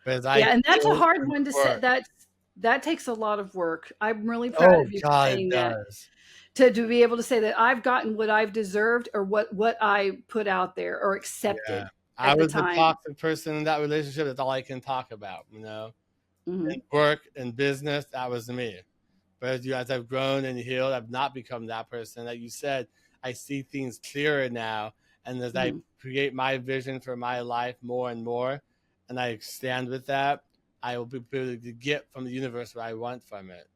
But as I Yeah. And that's a built hard and one to set. worked, That takes a lot of work. I'm really proud oh of you for God, it saying that. does. To be able to say that I've gotten what I've deserved or what I put out there or Yeah. accepted I at the was the time. toxic person in that relationship. That's all I can talk about. Hmm. In work and business, that was me. But as I've grown and healed, I've not become that person. Like you said, I see things clearer now. And as I Hmm. create my vision for my life more and more, and I stand with that, I will be able to get from the universe what I want from it.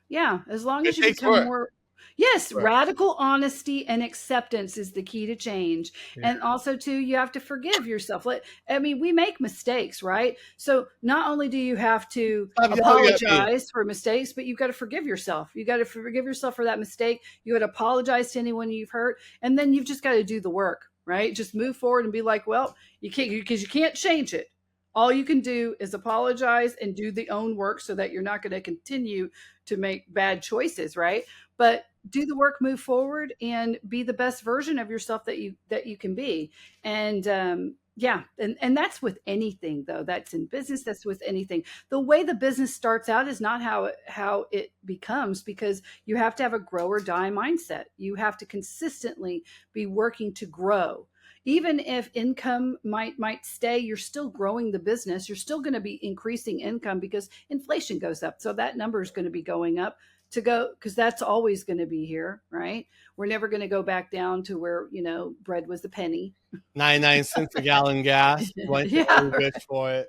Yeah, as long It as you takes become work. more. Yes, Work. radical honesty and acceptance is the key to change. Yeah. And also too, you have to forgive yourself. I mean, we make mistakes, right? So not only do you have to Stop yelling at me. apologize for mistakes, but you've got to forgive yourself. You got to forgive yourself for that mistake. You got to apologize to anyone you've hurt, and then you've just got to do the work, right? Just move forward and be like, well, you can't, because you can't change it. All you can do is apologize and do the own work so that you're not going to continue to make bad choices, right? But do the work, move forward, and be the best version of yourself that you can be. And yeah, and that's with anything though. That's in business. That's with anything. The way the business starts out is not how it becomes, because you have to have a grow or die mindset. You have to consistently be working to grow. Even if income might stay, you're still growing the business. You're still going to be increasing income because inflation goes up, so that number is going to be going up to go, because that's always going to be here, right? We're never going to go back down to where bread was a penny. 99 cents a gallon gas. Went to Yeah, every wish for it.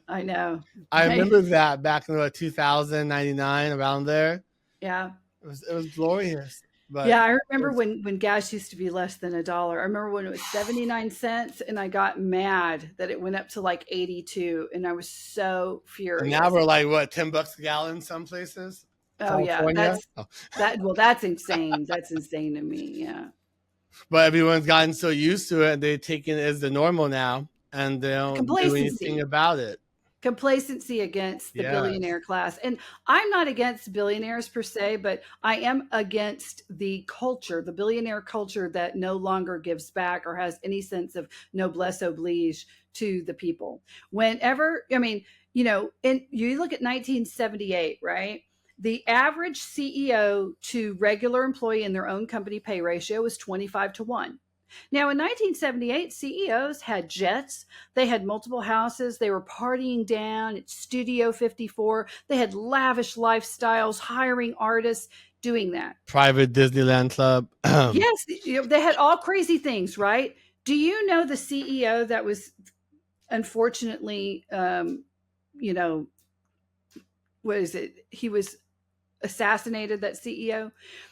I know. I remember that back in 2099, around there. Yeah. It was glorious, but Yeah, I it remember was, when gas used to be less than $1. I remember when it was 79 cents and I got mad that it went up to like 82 and I was so and now furious. we're like what, $10 a gallon some places, Oh yeah, California. Oh. that's insane. That's insane to me. Yeah. But everyone's gotten so used to it, and they've taken it as the normal now, and they don't do anything Complacency. about it. Complacency against the Yes. billionaire class. And I'm not against billionaires per se, but I am against the culture, the billionaire culture that no longer gives back or has any sense of noblesse oblige to the people. Whenever, I mean, and you look at 1978, right? The average CEO to regular employee in their own company pay ratio was 25-1. Now, in 1978, CEOs had jets, they had multiple houses, they were partying down at Studio 54, they had lavish lifestyles, hiring artists, doing that. Private Disneyland club. Yes, they had all crazy things, right? Do you know the CEO that was unfortunately, you know, what is it? He was assassinated, that CEO.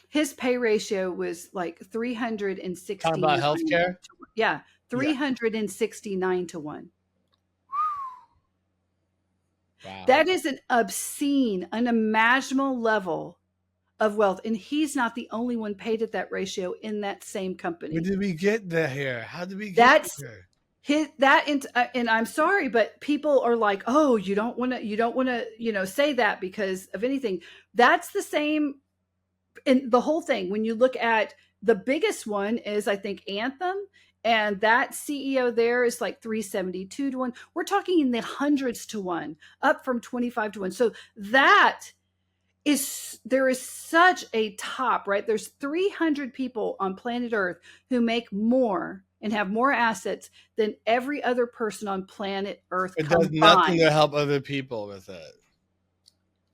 His pay ratio was like Talk about 369 healthcare. to 1. Yeah, Yeah. 369-1. Wow. That is an obscene, unimaginable level of wealth. And he's not the only one paid at that ratio in that same Where company. did we get there here? How did we get That's here? and I'm sorry, but people are like, oh, you don't want to, say that because of anything. That's the same in the whole thing. When you look at the biggest one is, I think, Anthem. And that CEO there is like 372-1. We're talking in the hundreds to one, up from 25-1. So that there is such a top, right? There's 300 people on planet Earth who make more and have more assets than every other person on planet Earth It does nothing combined. to help other people with it.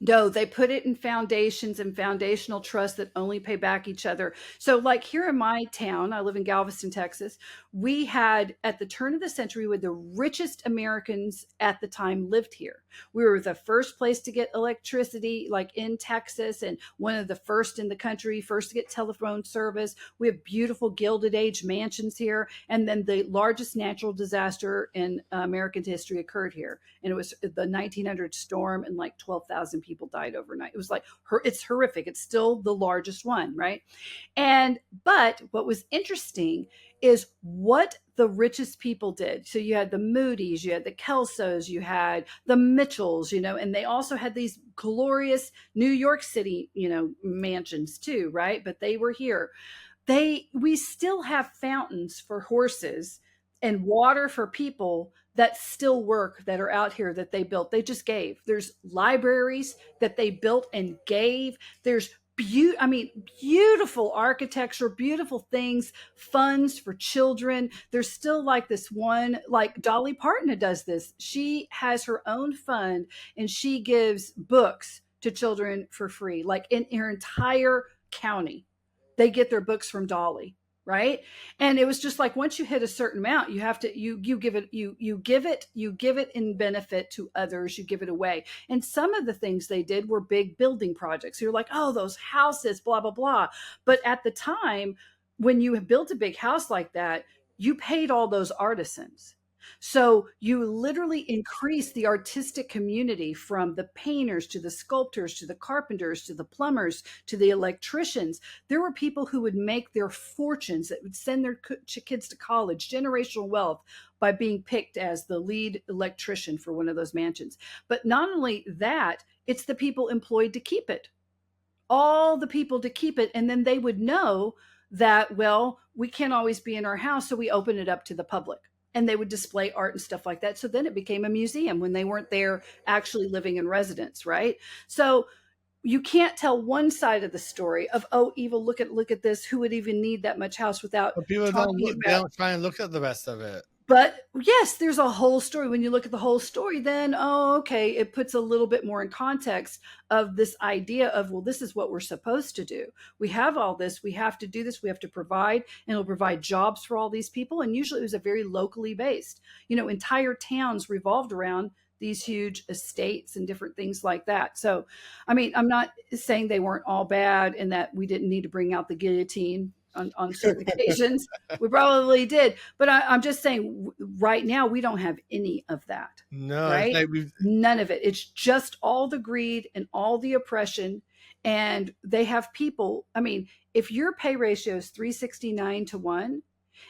No, they put it in foundations and foundational trusts that only pay back each other. So, like here in my town, I live in Galveston, Texas. We had, at the turn of the century, with the richest Americans at the time lived here. We were the first place to get electricity, like in Texas, and one of the first in the country, first to get telephone service. We have beautiful Gilded Age mansions here. And then the largest natural disaster in American history occurred here. And it was the 1900 storm, and like 12,000 people died overnight. It was like, it's horrific. It's still the largest one, right? But what was interesting is what the richest people did. So you had the Moody's, you had the Kelsos, you had the Mitchells, and they also had these glorious New York City, mansions too, right? But they were here. We still have fountains for horses and water for people that still work, that are out here, that they built. They just gave. There's libraries that they built and gave. There's beautiful architecture, beautiful things, funds for children. There's still like this one, like Dolly Parton does this. She has her own fund and she gives books to children for free, like in her entire county. They get their books from Dolly, right? And it was just like, once you hit a certain amount, you have to you give it you give it in benefit to others, you give it away. And some of the things they did were big building projects. You're like, oh, those houses, blah blah blah. But at the time, when you have built a big house like that, you paid all those artisans. So you literally increase the artistic community, from the painters to the sculptors to the carpenters to the plumbers to the electricians. There were people who would make their fortunes, that would send their kids to college, generational wealth, by being picked as the lead electrician for one of those mansions. But not only that, it's the people employed to keep it, all the people to keep it. And then they would know that, well, we can't always be in our house, so we open it up to the public. And they would display art and stuff like that. So then it became a museum when they weren't there actually living in residence, right? So you can't tell one side of the story of, oh, evil, look at this, who would even need that much house, without But people don't talking look. They about, don't try and look at the rest of it. But yes, there's a whole story. When you look at the whole story, then, oh, okay, it puts a little bit more in context of this idea of, well, this is what we're supposed to do. We have all this, we have to do this, we have to provide, and it'll provide jobs for all these people. And usually it was a very locally based, entire towns revolved around these huge estates and different things like that. So, I mean, I'm not saying they weren't all bad and that we didn't need to bring out the guillotine on certain occasions. We probably did. But I'm just saying, right now, we don't have any of that, No, it's right? like we None of it. It's just all the greed and all the oppression. And they have people. I mean, if your pay ratio is 369 to 1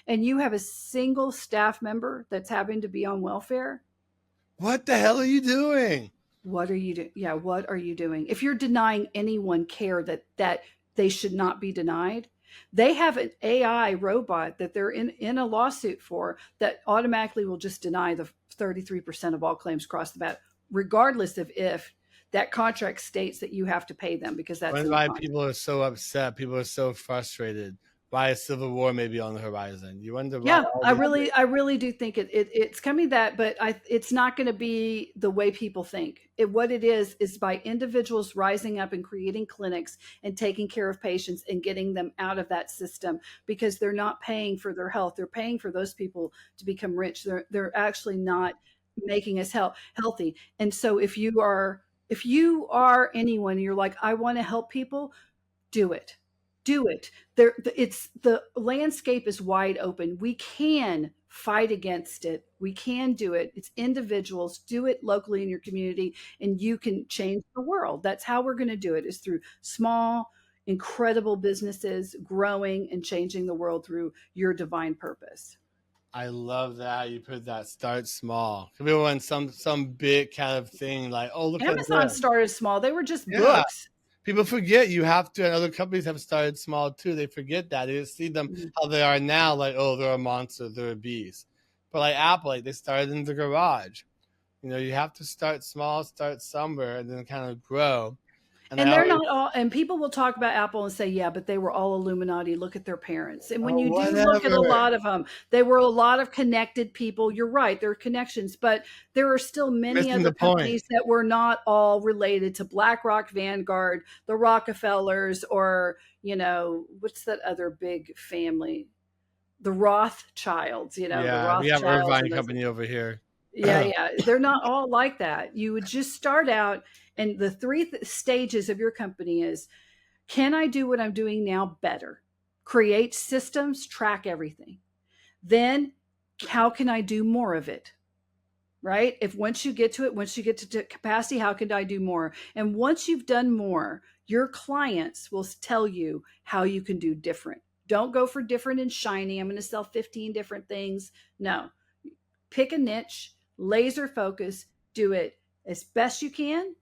and you have a single staff member that's having to be on welfare, what the hell are you doing? what are you doing? Yeah, what are you doing? If you're denying anyone care that they should not be denied, they have an AI robot that they're in a lawsuit for that automatically will just deny the 33% of all claims across the bat, regardless of if that contract states that you have to pay them, because that's Wonder in the why contract. people are so upset. People are so frustrated. Why a civil war may be on the horizon. You wonder why Yeah, all I these really, things. I really do think it's coming that, but it's not going to be the way people think. What it is by individuals rising up and creating clinics and taking care of patients and getting them out of that system, because they're not paying for their health. They're paying for those people to become rich. They're actually not making us healthy. And so if you are anyone, you're like, I want to help people, do it. Do it. It's the landscape is wide open. We can fight against it. We can do it. It's individuals. Do it locally in your community, and you can change the world. That's how we're going to do it, is through small, incredible businesses growing and changing the world through your divine purpose. I love that you put that. Start small. We want some big kind of thing like, oh, look at Amazon this. started small. They were just Yeah. books. People forget you have to, and other companies have started small too. They forget that. They just see them Mhm. how they are now, like, oh, they're a monster, they're a beast. But like Apple, like they started in the garage. You have to start small, start somewhere, and then kind of grow. And I And they're always, not all, and people will talk about Apple and say, yeah, but they were all Illuminati. Look at their parents. And when oh, you do look at a whatever. lot of them, they were a lot of connected people. You're right, there are connections, but there are still many Missing the other point. companies that were not all related to BlackRock, Vanguard, the Rockefellers, or, what's that other big family? The Rothschilds, the Yeah, we have Rothschilds Irvine and those. Company over here. Yeah, yeah. They're not all like that. You would just start out, and the three stages of your company is, can I do what I'm doing now better? Create systems, track everything. Then, how can I do more of it? Right? If once you get to it, once you get to capacity, how can I do more? And once you've done more, your clients will tell you how you can do different. Don't go for different and shiny. I'm going to sell 15 different things. No, pick a niche, laser focus, do it as best you can,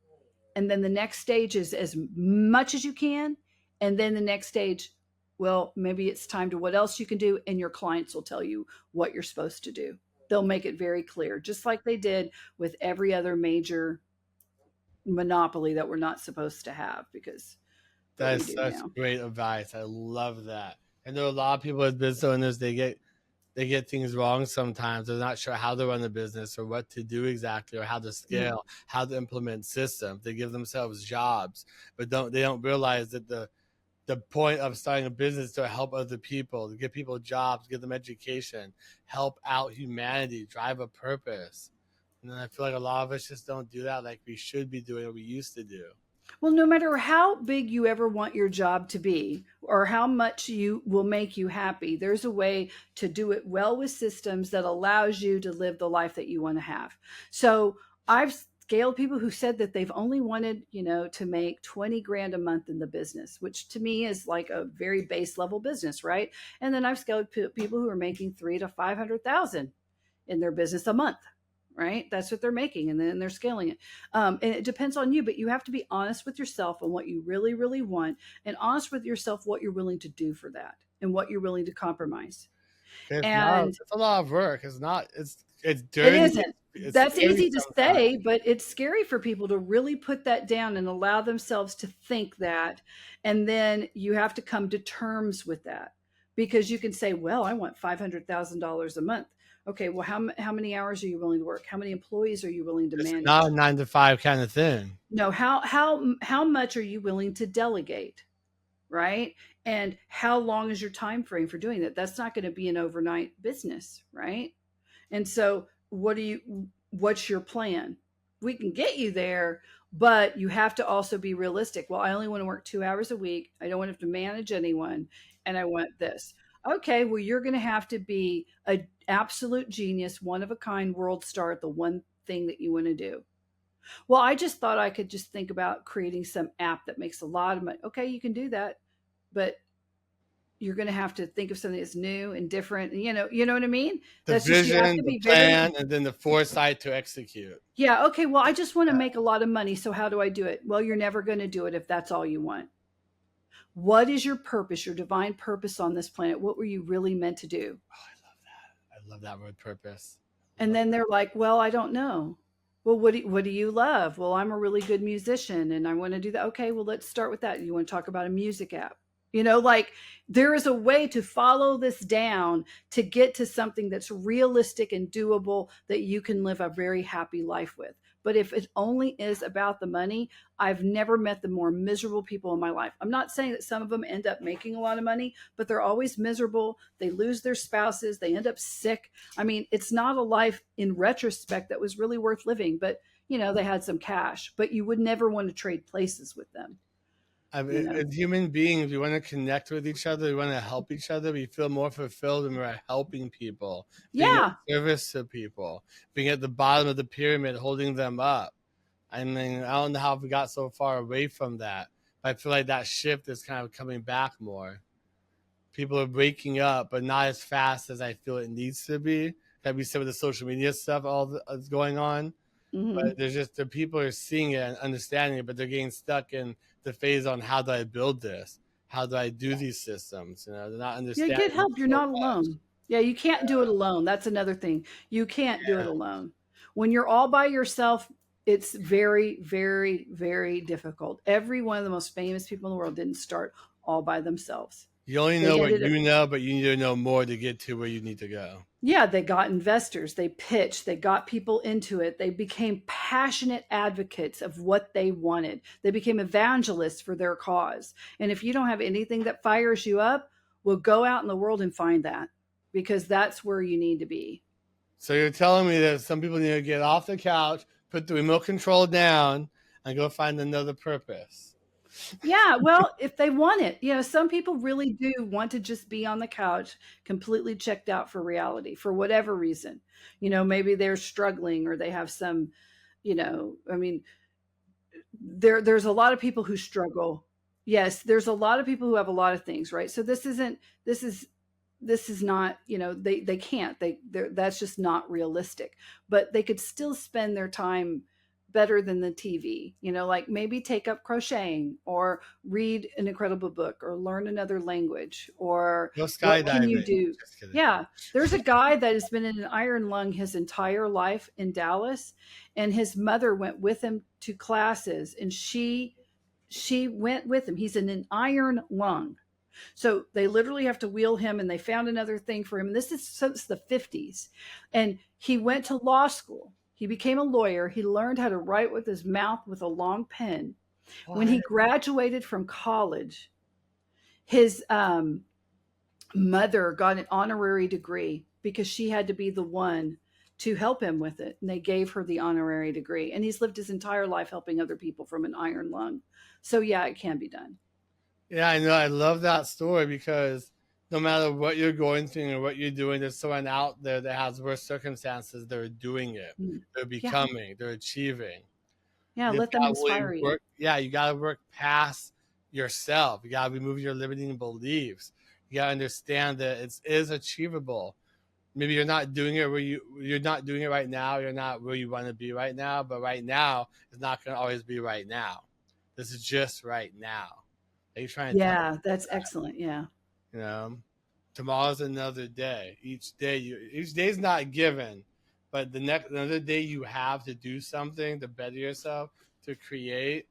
and then the next stage is as much as you can, and then the next stage, well, maybe it's time to what else you can do, and your clients will tell you what you're supposed to do. They'll make it very clear, just like they did with every other major monopoly that we're not supposed to have, but That we is do such now. great advice. I love that. I know a lot of people as business owners, they get things wrong sometimes. They're not sure how to run a business or what to do exactly or how to Mhm. scale, how to implement systems. They give themselves jobs, but they don't realize that the point of starting a business is to help other people, to give people jobs, give them education, help out humanity, drive a purpose. And then I feel like a lot of us just don't do that like we should be doing or we used to do. Well, no matter how big you ever want your job to be or how much you will make you happy, there's a way to do it well with systems that allows you to live the life that you want to have. So I've scaled people who said that they've only wanted, to make 20 grand a month in the business, which to me is like a very base level business, right? And then I've scaled people who are making 3 to 500,000 in their business a month, right? That's what they're making, and then they're scaling it. And it depends on you, but you have to be honest with yourself on what you really, really want, and honest with yourself what you're willing to do for that and what you're willing to compromise. It's not. And It's a lot of work. It's not. It's it dirty. isn't. It's That's scary easy to sometimes. say, but it's scary for people to really put that down and allow themselves to think that. And then you have to come to terms with that, because you can say, well, I want $500,000 a month. Okay, well, how many hours are you willing to work? How many employees are you willing to It's not a manage? 9 to 5 kind of thing. No, how much are you willing to delegate, right? And how long is your time frame for doing that? That's not going to be an overnight business, right? And so, what's your plan? We can get you there, but you have to also be realistic. Well, I only want to work 2 hours a week. I don't want to have to manage anyone, and I want this. Okay, well, you're going to have to be an absolute genius, one of a kind, world star at the one thing that you want to do. Well, I just thought I could just think about creating some app that makes a lot of money. Okay, you can do that, but you're going to have to think of something that's new and different. You know what I mean? The That's just, you have vision, to the be very, plan, and then the foresight to execute. yeah, okay, well, I just want to Yeah. make a lot of money. So how do I do it? Well, you're never going to do it if that's all you want. What is your purpose, your divine purpose on this planet? What were you really meant to do? Oh, I love that. I love that word purpose. I And love then they're like, well, I don't know. Well, what do you love? Well, I'm a really good musician and I want to do that. Okay, well, let's start with that. You want to talk about a music app? Like there is a way to follow this down to get to something that's realistic and doable that you can live a very happy life with. But if it only is about the money, I've never met the more miserable people in my life. I'm not saying that some of them end up making a lot of money, but they're always miserable. They lose their spouses, they end up sick. I mean, it's not a life in retrospect that was really worth living, but they had some cash, but you would never want to trade places with them, I you mean, know. as human beings, we want to connect with each other. We want to help each other. We feel more fulfilled when we're helping people, being of Yeah. service to people, being at the bottom of the pyramid, holding them up. I mean, I don't know how we got so far away from that. But I feel like that shift is kind of coming back more. People are waking up, but not as fast as I feel it needs to be. Like we said with the social media stuff, that's going on. Hmm. But there's just the people are seeing it and understanding it, but they're getting stuck in the phase on how do I build this? How do I do these systems? They're not Yeah, get understanding help. You're so not much. alone. Yeah, you can't do it alone. That's another thing. You can't do it Yeah. alone. When you're all by yourself, it's very, very, very difficult. Every one of the most famous people in the world didn't start all by themselves. You only They know what ended up you know, but you need to know more to get to where you need to go. Yeah, they got investors, they pitched, they got people into it. They became passionate advocates of what they wanted. They became evangelists for their cause. And if you don't have anything that fires you up, well, go out in the world and find that because that's where you need to be. So you're telling me that some people need to get off the couch, put the remote control down, and go find another purpose. Yeah, well, if they want it, some people really do want to just be on the couch, completely checked out for reality for whatever reason. Maybe they're struggling or they have some, I mean, there's a lot of people who struggle. Yes, there's a lot of people who have a lot of things, right? So this is not, they can't. That's just not realistic. But they could still spend their time better than the TV. Like maybe take up crocheting or read an incredible book or learn another language or Go what can you skydiving. do? Just kidding. Yeah, there's a guy that has been in an iron lung his entire life in Dallas, and his mother went with him to classes, and she went with him. He's in an iron lung, so they literally have to wheel him, and they found another thing for him. This is since the 50s. And he went to law school. He became a lawyer. He learned how to write with his mouth with a long pen. When he What? graduated from college, his mother got an honorary degree because she had to be the one to help him with it. And they gave her the honorary degree. And he's lived his entire life helping other people from an iron lung. So, yeah, it can be done. Yeah, I know. I love that story because no matter what you're going through or what you're doing, there's someone out there that has worse circumstances. They're doing it. Mm. They're Yeah. becoming. They're achieving. Yeah. You just Let them gotta really inspire you. work. Yeah, you gotta work past yourself. You gotta remove your limiting beliefs. You gotta understand that it is achievable. Maybe you're not doing it where you're not doing it right now. You're not where you want to be right now. But right now is not going to always be right now. This is just right now. Are you trying to tell Yeah, that's excellent. Yeah. you know? Tomorrow's another day. Each day's not given, but the next another day you have to do something to better yourself, to create.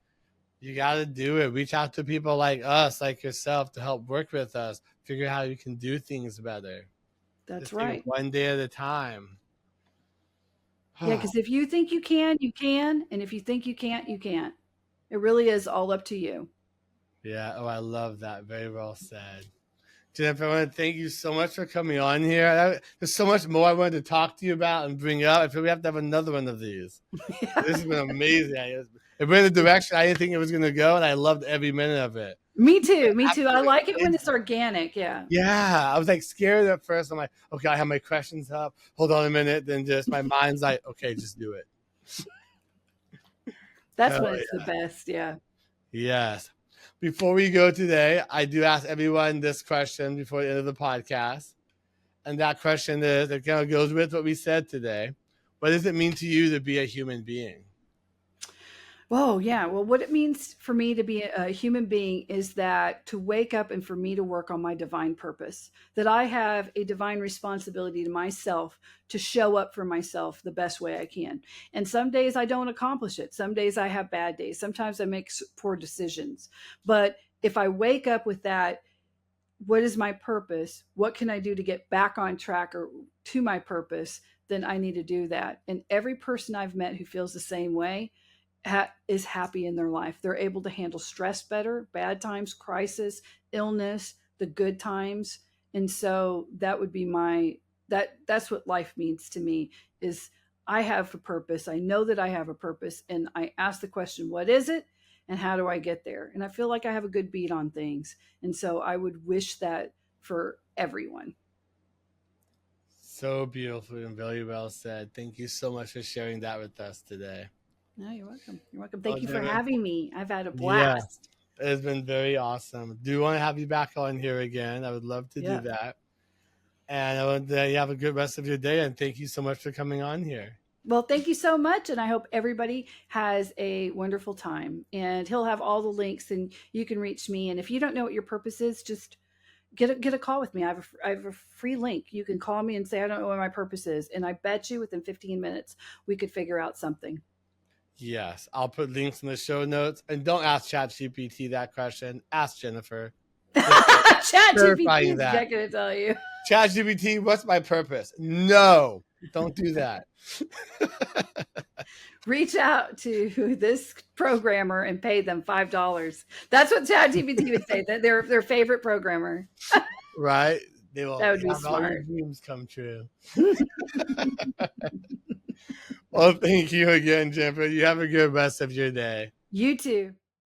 You got to do it. Reach out to people like us, like yourself, to help work with us, figure out how you can do things better. That's Just take it right. one day at a time. Yeah, because if you think you can, you can. And if you think you can't, you can't. It really is all up to you. Yeah. Oh, I love that. Very well said. Jennifer, I want to thank you so much for coming on here. There's so much more I wanted to talk to you about and bring up. I feel we have to have another one of these. This has been amazing. It went in the direction I didn't think it was going to go, and I loved every minute of it. Me too. Me too. I Absolutely like it when amazing. it's organic. Yeah. Yeah, I was like scared at first. I'm like, okay, I have my questions up. Hold on a minute. Then just my mind's like, okay, just do it. That's Oh, when it's the best. Yeah. yes. Before we go today, I do ask everyone this question before the end of the podcast. And that question is, it kind of goes with what we said today. What does it mean to you to be a human being? Oh, yeah. Well, what it means for me to be a human being is that to wake up and for me to work on my divine purpose, that I have a divine responsibility to myself to show up for myself the best way I can. And some days I don't accomplish it. Some days I have bad days. Sometimes I make poor decisions. But if I wake up with that, what is my purpose? What can I do to get back on track or to my purpose? Then I need to do that. And every person I've met who feels the same way is happy in their life. They're able to handle stress better, bad times, crisis, illness, the good times. And so that would be that's what life means to me is I have a purpose. I know that I have a purpose and I ask the question, what is it? And how do I get there? And I feel like I have a good beat on things. And so I would wish that for everyone. So beautiful and very well said. Thank you so much for sharing that with us today. No, you're welcome. You're welcome. Oh, Thank you for Jennifer. having me. I've had a Yeah, blast. it's been very awesome. Do want to have you back on here again. I would love to do Yeah. that. And I want to you have a good rest of your day. And thank you so much for coming on here. Well, thank you so much. And I hope everybody has a wonderful time. And he'll have all the links and you can reach me. And if you don't know what your purpose is, just get a call with me. I have a free link. You can call me and say, I don't know what my purpose is. And I bet you within 15 minutes, we could figure out something. Yes, I'll put links in the show notes. And don't ask ChatGPT that question. Ask Jennifer. Chat GPT Clarifying is that. not going to tell you. ChatGPT, what's my purpose? No, don't do that. Reach out to this programmer and pay them $5. That's what ChatGPT would say. That their favorite programmer. Right? They will That would be have all your smart. dreams come true. Well, thank you again, Jennifer. You have a good rest of your day. You too.